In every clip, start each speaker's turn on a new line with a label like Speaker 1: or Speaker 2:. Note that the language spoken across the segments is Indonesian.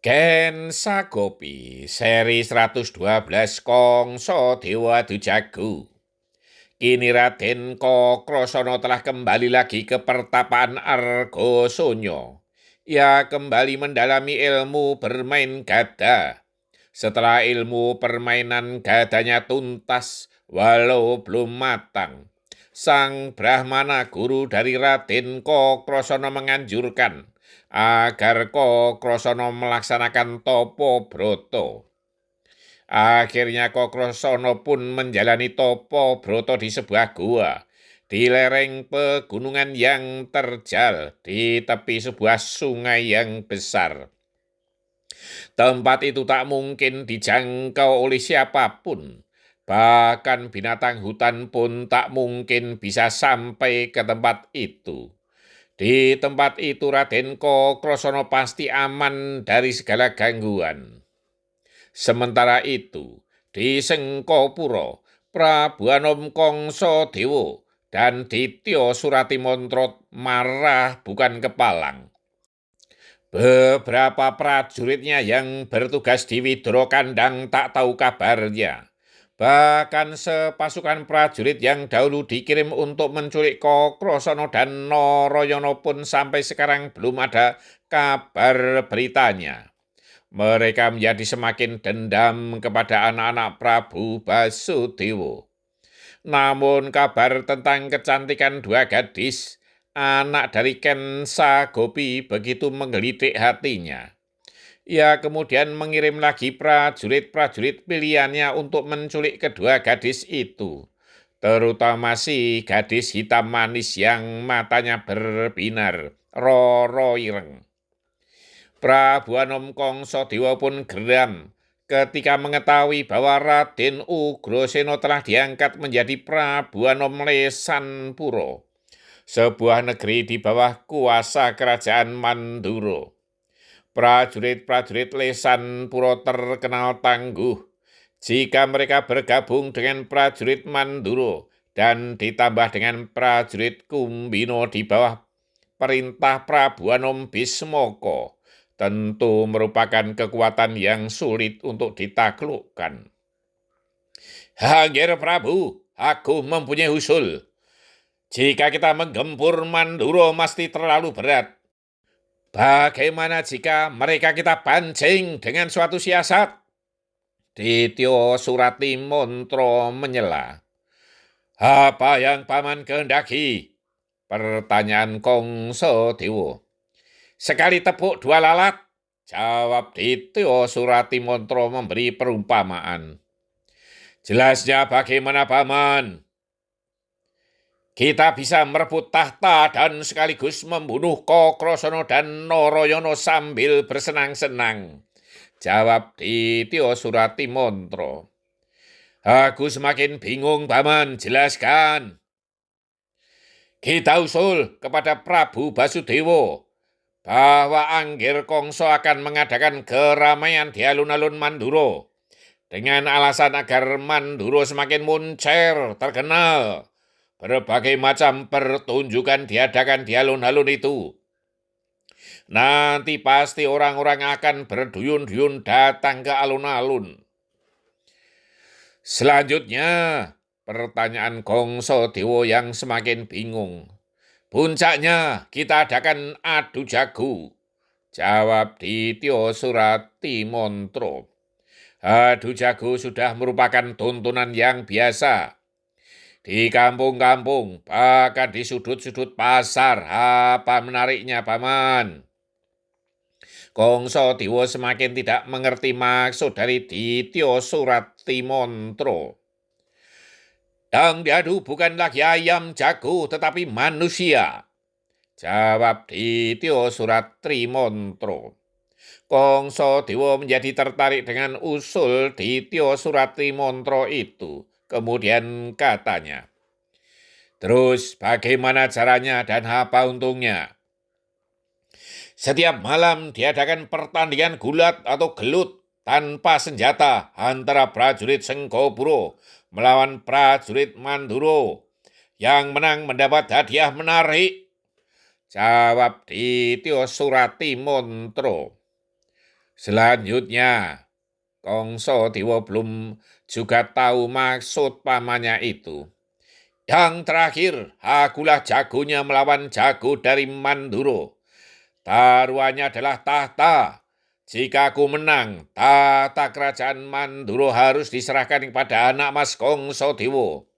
Speaker 1: Gen Sagopi seri 112 Kongso Dewa Dujago. Kini Raden Kokrasana telah kembali lagi ke pertapaan Argosonyo. Ia kembali mendalami ilmu bermain gada. Setelah ilmu permainan gadanya tuntas walau belum matang, Sang Brahmana guru dari Raden Kokrasana menganjurkan agar Kokrasana melaksanakan topo broto. Akhirnya Kokrasana pun menjalani topo broto di sebuah gua di lereng pegunungan yang terjal di tepi sebuah sungai yang besar. Tempat itu tak mungkin dijangkau oleh siapapun. Bahkan binatang hutan pun tak mungkin bisa sampai ke tempat itu. Di tempat itu Raden Kokrasana pasti aman dari segala gangguan. Sementara itu, di Sengkopuro, Prabu Anom Kongso Dewo dan Ditya Suratimantra marah bukan kepalang. Beberapa prajuritnya yang bertugas di Widoro Kandang tak tahu kabarnya. Bahkan sepasukan prajurit yang dahulu dikirim untuk menculik Kokrasana dan Narayana pun sampai sekarang belum ada kabar beritanya. Mereka menjadi semakin dendam kepada anak-anak Prabu Basudewa. Namun kabar tentang kecantikan dua gadis, anak dari Ken Sagopi begitu menggelitik hatinya. Ia kemudian mengirim lagi prajurit-prajurit pilihannya untuk menculik kedua gadis itu, terutama si gadis hitam manis yang matanya berbinar, Roro Ireng. Prabu Anom Kongsodewa pun geram ketika mengetahui bahwa Raden Ugrasena telah diangkat menjadi Prabu Anom Lesanpura, sebuah negeri di bawah kuasa kerajaan Mandura. Prajurit-prajurit Lesanpura terkenal tangguh. Jika mereka bergabung dengan prajurit Mandura dan ditambah dengan prajurit Kumbina di bawah perintah Prabu Anom Bismaka, tentu merupakan kekuatan yang sulit untuk ditaklukkan. Hangir Prabu, aku mempunyai usul. Jika kita menggempur Mandura mesti terlalu berat. Bagaimana jika mereka kita pancing dengan suatu siasat? Ditya Suratimantra menyela. Apa yang paman kehendaki? Pertanyaan Kongso Dewa. Sekali tepuk dua lalat, jawab Ditya Suratimantra memberi perumpamaan. Jelasnya bagaimana paman? Kita bisa merebut tahta dan sekaligus membunuh Kokrasana dan Narayana sambil bersenang-senang, jawab Ditya Suratimantra. Aku semakin bingung, paman, jelaskan. Kita usul kepada Prabu Basudewa bahwa Anggir Kongso akan mengadakan keramaian di alun-alun Mandura dengan alasan agar Mandura semakin muncer, terkenal. Berbagai macam pertunjukan diadakan di alun-alun itu. Nanti pasti orang-orang akan berduyun-duyun datang ke alun-alun. Selanjutnya, pertanyaan Kongso Dewa yang semakin bingung. Puncaknya kita adakan adu jago, jawab Ditya Suratimantra. Adu jago sudah merupakan tontonan yang biasa di kampung-kampung, bahkan di sudut-sudut pasar. Apa menariknya, paman? Kongso Dewa semakin tidak mengerti maksud dari Ditya Suratimantra. Yang diadu bukan lagi ayam jago, tetapi manusia, jawab Ditya Suratimantra. Kongso Dewa menjadi tertarik dengan usul Ditya Suratimantra itu. Kemudian katanya, terus bagaimana caranya dan apa untungnya? Setiap malam diadakan pertandingan gulat atau gelut tanpa senjata antara prajurit Sengkopuro melawan prajurit Mandura. Yang menang mendapat hadiah menarik, jawab Ditya Suratimantra. Selanjutnya, Kongso Dewa belum juga tahu maksud pamannya itu. Yang terakhir, akulah jagonya melawan jago dari Manduro. Taruhannya adalah tahta. Jika aku menang, tahta kerajaan Manduro harus diserahkan kepada anak Mas Kongso Dewo.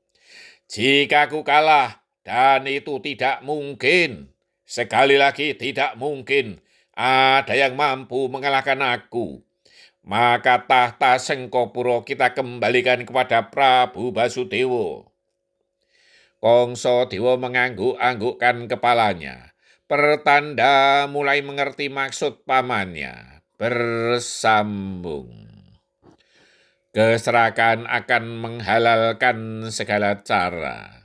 Speaker 1: Jika aku kalah, dan itu tidak mungkin, sekali lagi tidak mungkin ada yang mampu mengalahkan aku, maka tahta Sengkopuro kita kembalikan kepada Prabu Basudewo. Kongso Dewa mengangguk-anggukkan kepalanya, pertanda mulai mengerti maksud pamannya. Bersambung. Keserakan akan menghalalkan segala cara.